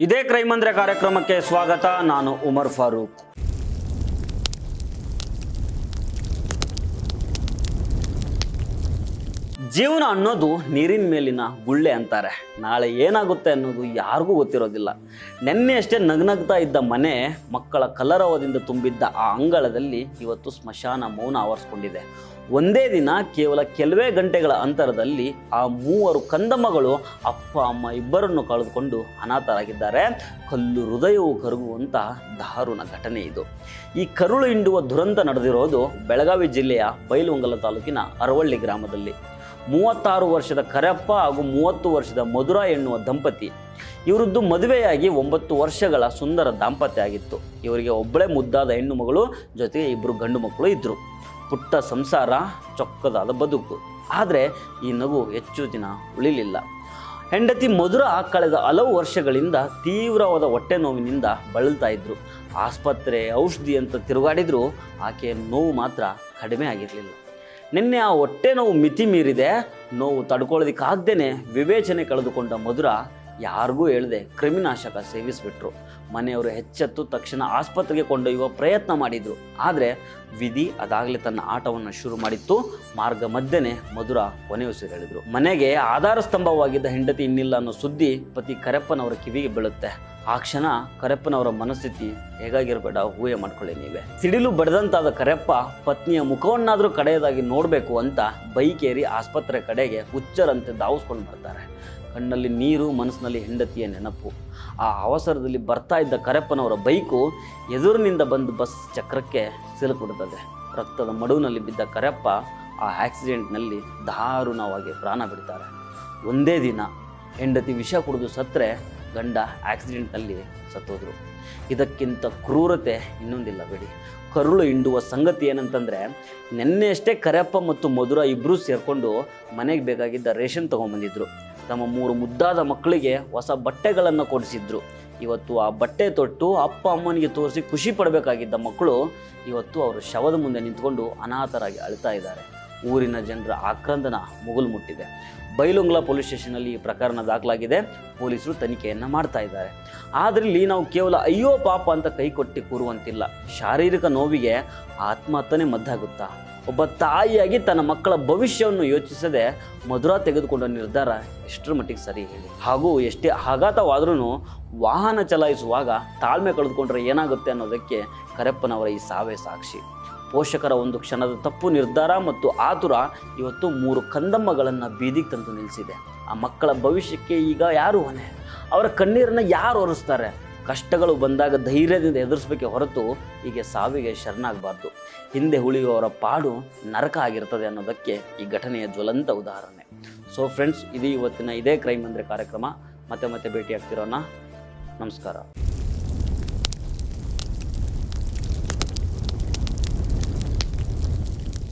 ಇದೇ ಕ್ರೈಮ್ ಅಂದ್ರೆ ಕಾರ್ಯಕ್ರಮಕ್ಕೆ ಸ್ವಾಗತ. ನಾನು ಉಮರ್ ಫಾರೂಕ್. ಜೀವನ ಅನ್ನೋದು ನೀರಿನ ಮೇಲಿನ ಗುಳ್ಳೆ ಅಂತಾರೆ. ನಾಳೆ ಏನಾಗುತ್ತೆ ಅನ್ನೋದು ಯಾರಿಗೂ ಗೊತ್ತಿರೋದಿಲ್ಲ. ನೆನ್ನೆಯಷ್ಟೇ ನಗ್ನಗ್ತಾ ಇದ್ದ ಮನೆ, ಮಕ್ಕಳ ಕಲರವದಿಂದ ತುಂಬಿದ್ದ ಆ ಅಂಗಳದಲ್ಲಿ ಇವತ್ತು ಸ್ಮಶಾನ ಮೌನ ಆವರಿಸ್ಕೊಂಡಿದೆ. ಒಂದೇ ದಿನ ಕೇವಲ ಕೆಲವೇ ಗಂಟೆಗಳ ಅಂತರದಲ್ಲಿ ಆ ಮೂವರು ಕಂದಮ್ಮಗಳು ಅಪ್ಪ ಅಮ್ಮ ಇಬ್ಬರನ್ನು ಕಳೆದುಕೊಂಡು ಅನಾಥರಾಗಿದ್ದಾರೆ. ಕಲ್ಲು ಹೃದಯವು ಕರಗುವಂಥ ದಾರುಣ ಘಟನೆ ಇದು. ಈ ಕರುಳು ಹಿಂಡುವ ದುರಂತ ನಡೆದಿರೋದು ಬೆಳಗಾವಿ ಜಿಲ್ಲೆಯ ಬೈಲಹೊಂಗಲ ತಾಲೂಕಿನ ಅರವಳ್ಳಿ ಗ್ರಾಮದಲ್ಲಿ. 36 ವರ್ಷದ ಕರೆಪ್ಪ ಹಾಗೂ 30 ವರ್ಷದ ಮಧುರಾ ಎನ್ನುವ ದಂಪತಿ. ಇವರದ್ದು ಮದುವೆಯಾಗಿ 9 ವರ್ಷಗಳ ಸುಂದರ ದಾಂಪತ್ಯ ಆಗಿತ್ತು. ಇವರಿಗೆ ಒಬ್ಬಳೇ ಮುದ್ದಾದ ಹೆಣ್ಣು ಮಗಳು, ಜೊತೆಗೆ 2 ಗಂಡು ಮಕ್ಕಳು ಇದ್ದರು. ಪುಟ್ಟ ಸಂಸಾರ, ಚೊಕ್ಕದಾದ ಬದುಕು. ಆದರೆ ಈ ನಗು ಹೆಚ್ಚು ದಿನ ಉಳಿಲಿಲ್ಲ. ಹೆಂಡತಿ ಮಧುರಾ ಕಳೆದ ಹಲವು ವರ್ಷಗಳಿಂದ ತೀವ್ರವಾದ ಹೊಟ್ಟೆ ನೋವಿನಿಂದ ಬಳಲ್ತಾ ಇದ್ರು. ಆಸ್ಪತ್ರೆ, ಔಷಧಿ ಅಂತ ತಿರುಗಾಡಿದ್ರು ಆಕೆಯ ನೋವು ಮಾತ್ರ ಕಡಿಮೆ ಆಗಿರಲಿಲ್ಲ. ನಿನ್ನೆ ಆ ಹೊಟ್ಟೆ ನೋವು ಮಿತಿ ಮೀರಿದೆ. ನೋವು ತಡ್ಕೊಳ್ಳೋದಕ್ಕಾಗ್ದೇ ವಿವೇಚನೆ ಕಳೆದುಕೊಂಡ ಮಧುರಾ ಯಾರಿಗೂ ಹೇಳದೆ ಕ್ರಿಮಿನಾಶಕ ಸೇವಿಸಿಬಿಟ್ರು. ಮನೆಯವರು ಎಚ್ಚೆತ್ತು ತಕ್ಷಣ ಆಸ್ಪತ್ರೆಗೆ ಕೊಂಡೊಯ್ಯುವ ಪ್ರಯತ್ನ ಮಾಡಿದರು. ಆದರೆ ವಿಧಿ ಅದಾಗಲೇ ತನ್ನ ಆಟವನ್ನು ಶುರು ಮಾಡಿತ್ತು. ಮಾರ್ಗ ಮಧ್ಯೆನೇ ಮಧುರಾ ಕೊನೆಯುಸಿರೆಳೆದರು. ಮನೆಗೆ ಆಧಾರ ಸ್ತಂಭವಾಗಿದ್ದ ಹೆಂಡತಿ ಇನ್ನಿಲ್ಲ ಅನ್ನೋ ಸುದ್ದಿ ಪತಿ ಕರೆಪ್ಪನವರ ಕಿವಿಗೆ ಬೀಳುತ್ತೆ. ಆ ಕ್ಷಣ ಕರೆಪ್ಪನವರ ಮನಸ್ಥಿತಿ ಹೇಗಾಗಿರಬೇಡ ಊಹೆ ಮಾಡ್ಕೊಳ್ಳಿ ನೀವೇ. ಸಿಡಿಲು ಬಡಿದಂತಾದ ಕರೆಪ್ಪ ಪತ್ನಿಯ ಮುಖವನ್ನಾದರೂ ಕಡೆಯದಾಗಿ ನೋಡಬೇಕು ಅಂತ ಬೈಕೇರಿ ಆಸ್ಪತ್ರೆ ಕಡೆಗೆ ಹುಚ್ಚರಂತೆ ಧಾವಿಸ್ಕೊಂಡು ಬರ್ತಾರೆ. ಕಣ್ಣಲ್ಲಿ ನೀರು, ಮನಸ್ಸಿನಲ್ಲಿ ಹೆಂಡತಿಯ ನೆನಪು. ಆ ಅವಸರದಲ್ಲಿ ಬರ್ತಾ ಇದ್ದ ಕರೆಪ್ಪನವರ ಬೈಕು ಎದುರಿನಿಂದ ಬಂದು ಬಸ್ ಚಕ್ರಕ್ಕೆ ಸಿಲುಕಿಬಿಡುತ್ತದೆ. ರಕ್ತದ ಮಡುವಿನಲ್ಲಿ ಬಿದ್ದ ಕರೆಪ್ಪ ಆ ಆಕ್ಸಿಡೆಂಟ್ನಲ್ಲಿ ದಾರುಣವಾಗಿ ಪ್ರಾಣ ಬಿಡ್ತಾರೆ. ಒಂದೇ ದಿನ ಹೆಂಡತಿ ವಿಷ ಕುಡಿದು ಸತ್ತರೆ, ಗಂಡ ಆಕ್ಸಿಡೆಂಟ್ನಲ್ಲಿ ಸತ್ತೋದ್ರು. ಇದಕ್ಕಿಂತ ಕ್ರೂರತೆ ಇನ್ನೊಂದಿಲ್ಲ ಬಿಡಿ. ಕರುಳು ಹಿಂಡುವ ಸಂಗತಿ ಏನಂತಂದರೆ, ನೆನ್ನೆಯಷ್ಟೇ ಕರೆಪ್ಪ ಮತ್ತು ಮಧುರಾ ಇಬ್ಬರೂ ಸೇರಿಕೊಂಡು ಮನೆಗೆ ಬೇಕಾಗಿದ್ದ ರೇಷನ್ ತೊಗೊಂಬಂದಿದ್ರು. ತಮ್ಮ 3 ಮುದ್ದಾದ ಮಕ್ಕಳಿಗೆ ಹೊಸ ಬಟ್ಟೆಗಳನ್ನು ಕೊಡಿಸಿದ್ರು. ಇವತ್ತು ಆ ಬಟ್ಟೆ ತೊಟ್ಟು ಅಪ್ಪ ಅಮ್ಮನಿಗೆ ತೋರಿಸಿ ಖುಷಿ ಪಡಬೇಕಾಗಿದ್ದ ಮಕ್ಕಳು ಇವತ್ತು ಅವರು ಶವದ ಮುಂದೆ ನಿಂತ್ಕೊಂಡು ಅನಾಥರಾಗಿ ಅಳ್ತಾ ಇದ್ದಾರೆ. ಊರಿನ ಜನರ ಆಕ್ರಂದನ ಮುಗುಲು ಮುಟ್ಟಿದೆ. ಬೈಲಹೊಂಗಲ ಪೊಲೀಸ್ ಸ್ಟೇಷನಲ್ಲಿ ಈ ಪ್ರಕರಣ ದಾಖಲಾಗಿದೆ. ಪೊಲೀಸರು ತನಿಖೆಯನ್ನು ಮಾಡ್ತಾ ಇದ್ದಾರೆ. ಆದರೆ ಇಲ್ಲಿ ನಾವು ಕೇವಲ ಅಯ್ಯೋ ಪಾಪ ಅಂತ ಕೈ ಕೊಟ್ಟು ಕೂರುವಂತಿಲ್ಲ. ಶಾರೀರಿಕ ನೋವಿಗೆ ಆತ್ಮಹತ್ಯೆ ಮದ್ದಾಗುತ್ತಾ? ಒಬ್ಬ ತಾಯಿಯಾಗಿ ತನ್ನ ಮಕ್ಕಳ ಭವಿಷ್ಯವನ್ನು ಯೋಚಿಸದೆ ಮಧುರಾ ತೆಗೆದುಕೊಂಡ ನಿರ್ಧಾರ ಎಷ್ಟರ ಮಟ್ಟಿಗೆ ಸರಿ ಹೇಳಿ? ಹಾಗೂ ಎಷ್ಟೇ ಆಘಾತವಾದ್ರೂ ವಾಹನ ಚಲಾಯಿಸುವಾಗ ತಾಳ್ಮೆ ಕಳೆದುಕೊಂಡ್ರೆ ಏನಾಗುತ್ತೆ ಅನ್ನೋದಕ್ಕೆ ಕರೆಪ್ಪನವರ ಈ ಸಾವೇ ಸಾಕ್ಷಿ. ಪೋಷಕರ ಒಂದು ಕ್ಷಣದ ತಪ್ಪು ನಿರ್ಧಾರ ಮತ್ತು ಆತುರ ಇವತ್ತು 3 ಕಂದಮ್ಮಗಳನ್ನು ಬೀದಿಗೆ ತಂದು ನಿಲ್ಲಿಸಿದೆ. ಆ ಮಕ್ಕಳ ಭವಿಷ್ಯಕ್ಕೆ ಈಗ ಯಾರು ಹೊಣೆ? ಅವರ ಕಣ್ಣೀರನ್ನು ಯಾರು ಒರೆಸ್ತಾರೆ? ಕಷ್ಟಗಳು ಬಂದಾಗ ಧೈರ್ಯದಿಂದ ಎದುರಿಸಬೇಕೆ ಹೊರತು ಹೀಗೆ ಸಾವಿಗೆ ಶರಣಾಗಬಾರ್ದು. ಹಿಂದೆ ಉಳಿಯುವವರ ಪಾಡು ನರಕ ಆಗಿರ್ತದೆ ಅನ್ನೋದಕ್ಕೆ ಈ ಘಟನೆಯ ಜ್ವಲಂತ ಉದಾಹರಣೆ. ಸೊ ಫ್ರೆಂಡ್ಸ್, ಇದು ಇವತ್ತಿನ ಇದೇ ಕ್ರೈಮ್ ಅಂದರೆ ಕಾರ್ಯಕ್ರಮ. ಮತ್ತೆ ಭೇಟಿ ಆಗ್ತಿರೋಣ. ನಮಸ್ಕಾರ.